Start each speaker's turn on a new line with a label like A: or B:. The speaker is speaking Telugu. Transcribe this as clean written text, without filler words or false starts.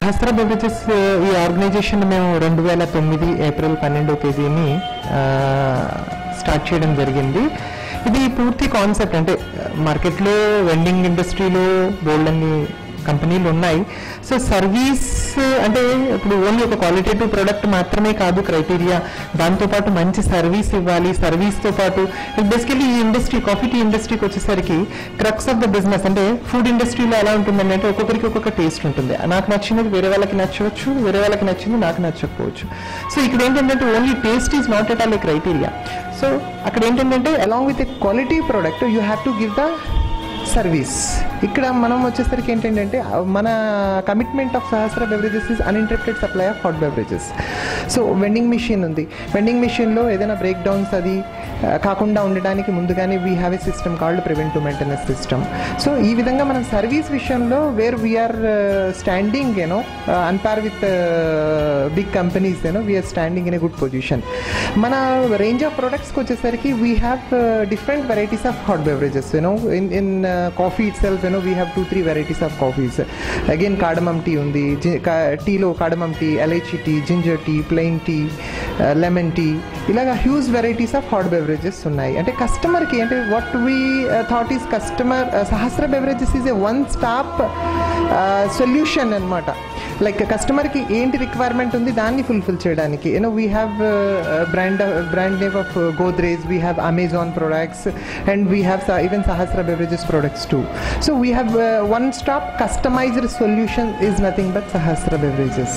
A: సహస్ర బెవరేజెస్ ఈ ఆర్గనైజేషన్ మేము 2009 ఏప్రిల్ 12వ తేదీని స్టార్ట్ చేయడం జరిగింది. ఇది పూర్తి కాన్సెప్ట్ అంటే మార్కెట్లో వెండింగ్ ఇండస్ట్రీలో బోల్డ్ అన్ని కంపెనీలు ఉన్నాయి. సో సర్వీస్ అంటే ఇప్పుడు ఓన్లీ ఒక క్వాలిటేటివ్ ప్రోడక్ట్ మాత్రమే కాదు క్రైటీరియా, దాంతోపాటు మంచి సర్వీస్ ఇవ్వాలి. సర్వీస్తో పాటు బేసికలీ ఈ ఇండస్ట్రీ కాఫీ టీ ఇండస్ట్రీకి వచ్చేసరికి క్రక్స్ ఆఫ్ ద బిజినెస్ అంటే ఫుడ్ ఇండస్ట్రీలో ఎలా ఉంటుందండి అంటే ఒక్కొక్కరికి ఒక్కొక్క టేస్ట్ ఉంటుంది. నాకు నచ్చినది వేరే వాళ్ళకి నచ్చవచ్చు, వేరే వాళ్ళకి నచ్చింది నాకు నచ్చకపోవచ్చు. సో ఇక్కడ ఏంటంటే only taste is not at all a criteria. So అక్కడ ఏంటంటే along with a quality product you have to give the service. ఇక్కడ మనం వచ్చేసరికి ఏంటంటే మన commitment of Sahasra beverages is uninterrupted supply of hot beverages. So vending machine ఉంది, వెండింగ్ మిషన్లో ఏదైనా బ్రేక్ డౌన్స్ అది కాకుండా ఉండడానికి ముందుగానే we have a system called preventive maintenance system. So ఈ విధంగా మనం సర్వీస్ విషయంలో where we are standing on par with big companies we are standing in a good position. మన రేంజ్ ఆఫ్ ప్రొడక్ట్స్కి వచ్చేసరికి we have different varieties of hot beverages. In coffee itself we have 2-3 varieties of coffees. Again cardamom tea undi, tea lo cardamom tea, elaichi tea, ginger tea, plain tea, lemon tea, ilaga huge varieties of hot beverages unnai. Ante customer ki ante what we thought is customer Sahasra beverages is a one stop solution anamata. Like customer ki enti requirement undi danni fulfill cheyadaniki we have brand name of Godrej, we have Amazon products, and we have even Sahasra beverages products too. So we have one stop customized solution is nothing but Sahasra beverages.